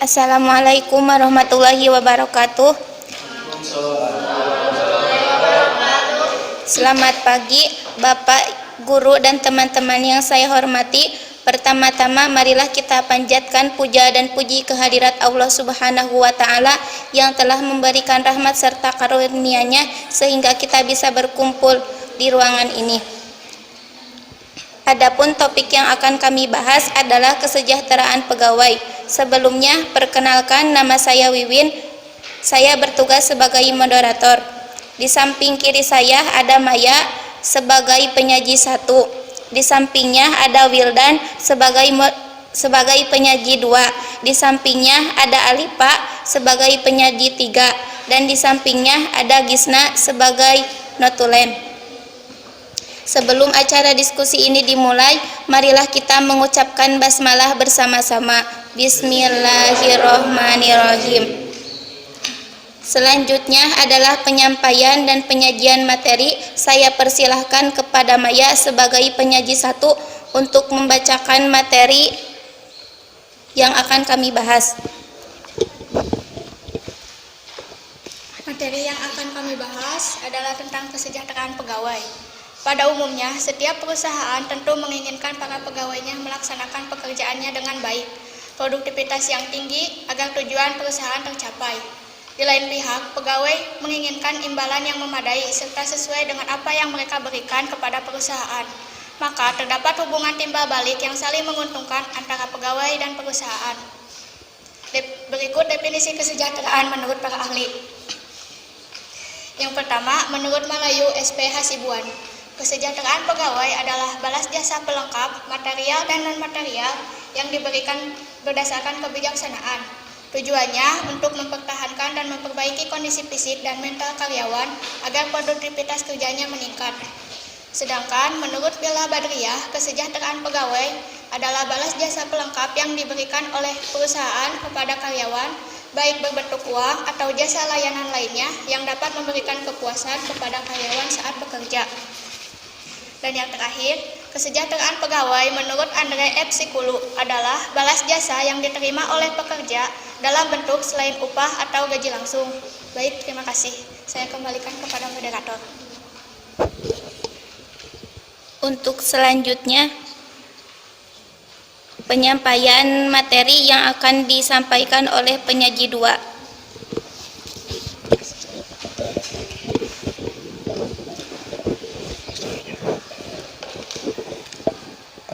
Assalamualaikum warahmatullahi wabarakatuh. Selamat pagi Bapak, Guru, dan teman-teman yang saya hormati. Pertama-tama marilah kita panjatkan puja dan puji kehadirat Allah Subhanahu wa Ta'ala yang telah memberikan rahmat serta karunia-Nya sehingga kita bisa berkumpul di ruangan ini. Adapun topik yang akan kami bahas adalah kesejahteraan pegawai. Sebelumnya, perkenalkan, nama saya Wiwin. Saya bertugas sebagai moderator. Di samping kiri saya ada Maya sebagai penyaji 1. Di sampingnya ada Wildan sebagai penyaji 2. Di sampingnya ada Alipa sebagai penyaji 3. Dan di sampingnya ada Gisna sebagai notulen. Sebelum acara diskusi ini dimulai, marilah kita mengucapkan basmalah bersama-sama. Bismillahirrohmanirrohim. Selanjutnya adalah penyampaian dan penyajian materi. Saya persilahkan kepada Maya sebagai penyaji 1 untuk membacakan materi yang akan kami bahas. Materi yang akan kami bahas adalah tentang kesejahteraan pegawai. Pada umumnya, setiap perusahaan tentu menginginkan para pegawainya melaksanakan pekerjaannya dengan baik, produktivitas yang tinggi agar tujuan perusahaan tercapai. Di lain pihak, pegawai menginginkan imbalan yang memadai serta sesuai dengan apa yang mereka berikan kepada perusahaan. Maka terdapat hubungan timbal balik yang saling menguntungkan antara pegawai dan perusahaan. Berikut definisi kesejahteraan menurut para ahli. Yang pertama, menurut Malayu SP Hasibuan, kesejahteraan pegawai adalah balas jasa pelengkap, material dan non-material yang diberikan berdasarkan kebijaksanaan. Tujuannya untuk mempertahankan dan memperbaiki kondisi fisik dan mental karyawan agar produktivitas kerjanya meningkat. Sedangkan menurut Bella Badriah, kesejahteraan pegawai adalah balas jasa pelengkap yang diberikan oleh perusahaan kepada karyawan, baik berbentuk uang atau jasa layanan lainnya yang dapat memberikan kepuasan kepada karyawan saat bekerja. Dan yang terakhir, kesejahteraan pegawai menurut Andre F. Sikulu adalah balas jasa yang diterima oleh pekerja dalam bentuk selain upah atau gaji langsung. Baik, terima kasih. Saya kembalikan kepada moderator. Untuk selanjutnya, penyampaian materi yang akan disampaikan oleh penyaji 2.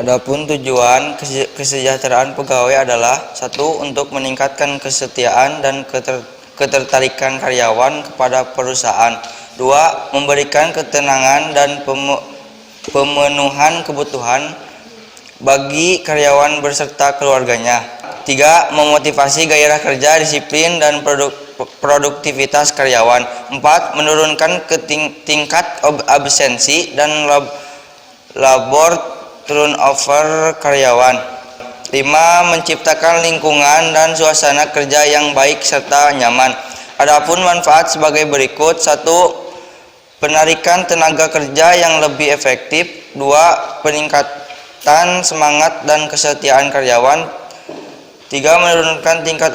Adapun tujuan kesejahteraan pegawai adalah 1. Untuk meningkatkan kesetiaan dan ketertarikan karyawan kepada perusahaan. 2. Memberikan ketenangan dan pemenuhan kebutuhan bagi karyawan beserta keluarganya. 3. Memotivasi gairah kerja, disiplin, dan produktivitas karyawan. 4. Menurunkan tingkat absensi dan labor turnover karyawan. 5. Menciptakan lingkungan dan suasana kerja yang baik serta nyaman. Adapun manfaat sebagai berikut. 1. Penarikan tenaga kerja yang lebih efektif. 2. Peningkatan semangat dan kesetiaan karyawan. 3. Menurunkan tingkat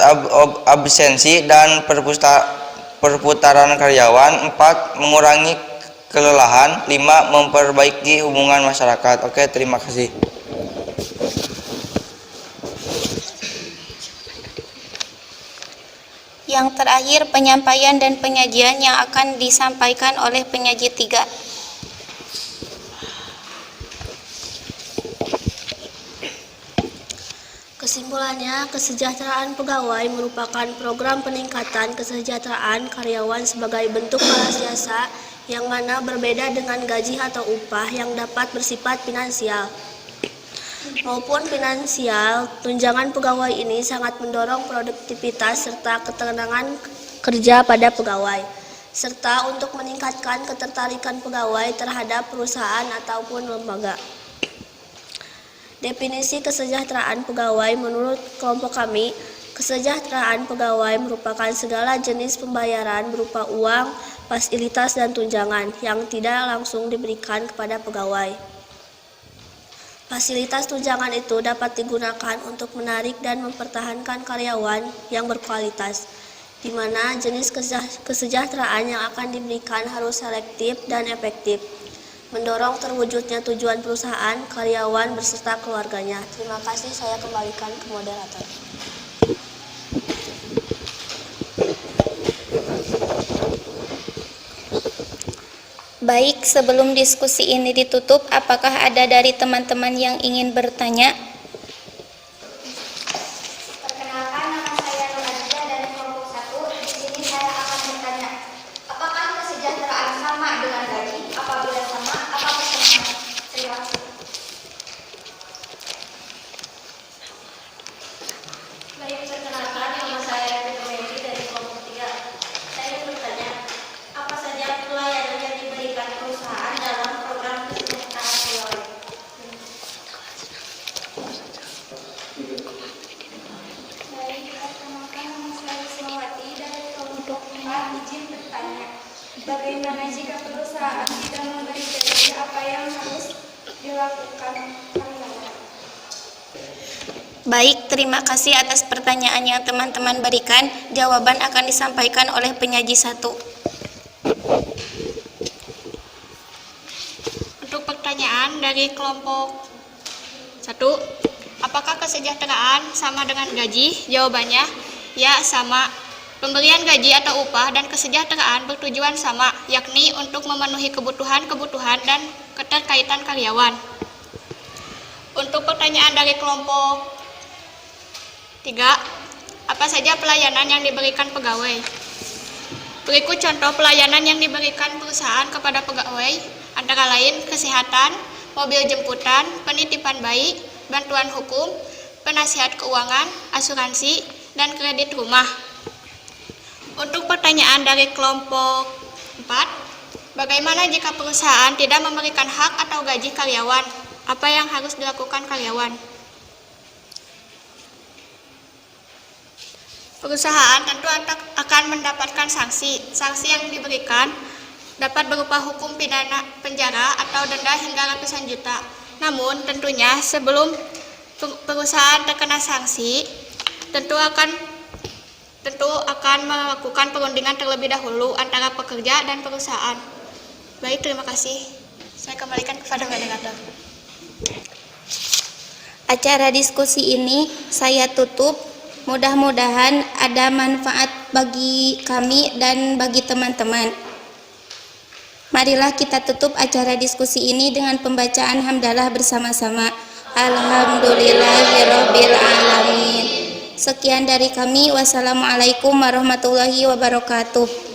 absensi dan perputaran karyawan. 4. Mengurangi kelelahan. 5. Memperbaiki hubungan masyarakat. Oke, terima kasih. Yang terakhir, penyampaian dan penyajian yang akan disampaikan oleh penyaji 3. Kesimpulannya, kesejahteraan pegawai merupakan program peningkatan kesejahteraan karyawan sebagai bentuk balas jasa yang mana berbeda dengan gaji atau upah yang dapat bersifat finansial maupun finansial. Tunjangan pegawai ini sangat mendorong produktivitas serta ketenangan kerja pada pegawai, serta untuk meningkatkan ketertarikan pegawai terhadap perusahaan ataupun lembaga. Definisi kesejahteraan pegawai menurut kelompok kami, kesejahteraan pegawai merupakan segala jenis pembayaran berupa uang, fasilitas, dan tunjangan yang tidak langsung diberikan kepada pegawai. Fasilitas tunjangan itu dapat digunakan untuk menarik dan mempertahankan karyawan yang berkualitas, di mana jenis kesejahteraan yang akan diberikan harus selektif dan efektif, mendorong terwujudnya tujuan perusahaan, karyawan, beserta keluarganya. Terima kasih, saya kembalikan ke moderator. Baik, sebelum diskusi ini ditutup, apakah ada dari teman-teman yang ingin bertanya? Perkenalkan, nama saya Nurhadiza dari kelompok 1. Di sini saya akan bertanya, apakah kesejahteraan sama dengan gaji? Apabila sama, apakah sama? Terima kasih. Baik, perkenalkan, nama saya Februari dari kelompok 3. Saya bertanya, apa saja pelayanan yang diberikan perusahaan dalam program kesejahteraan pegawai? Baik, perkenalkan, nama saya Wismawati dari kelompok 4. Izin bertanya, bagaimana jika perusahaan tidak memberi gaji, apa yang harus dilakukan karyawan? Baik, terima kasih atas pertanyaan yang teman-teman berikan. Jawaban akan disampaikan oleh penyaji 1. Untuk pertanyaan dari kelompok 1, apakah kesejahteraan sama dengan gaji? Jawabannya, ya sama. Pemberian gaji atau upah dan kesejahteraan bertujuan sama, yakni untuk memenuhi kebutuhan-kebutuhan dan keterkaitan karyawan. Untuk pertanyaan dari kelompok 3, apa saja pelayanan yang diberikan pegawai? Berikut contoh pelayanan yang diberikan perusahaan kepada pegawai, antara lain kesehatan, mobil jemputan, penitipan bayi, bantuan hukum, penasihat keuangan, asuransi, dan kredit rumah. Untuk pertanyaan dari kelompok 4, bagaimana jika perusahaan tidak memberikan hak atau gaji karyawan? Apa yang harus dilakukan karyawan? Perusahaan tentu akan mendapatkan sanksi. Sanksi yang diberikan dapat berupa hukum pidana penjara atau denda hingga ratusan juta. Namun tentunya sebelum perusahaan terkena sanksi, tentu akan melakukan perundingan terlebih dahulu antara pekerja dan perusahaan. Baik, terima kasih. Saya kembalikan kepada moderator. Acara diskusi ini saya tutup. Mudah-mudahan ada manfaat bagi kami dan bagi teman-teman. Marilah kita tutup acara diskusi ini dengan pembacaan hamdalah bersama-sama. Alhamdulillahirabbil alamin. Sekian dari kami. Wassalamualaikum warahmatullahi wabarakatuh.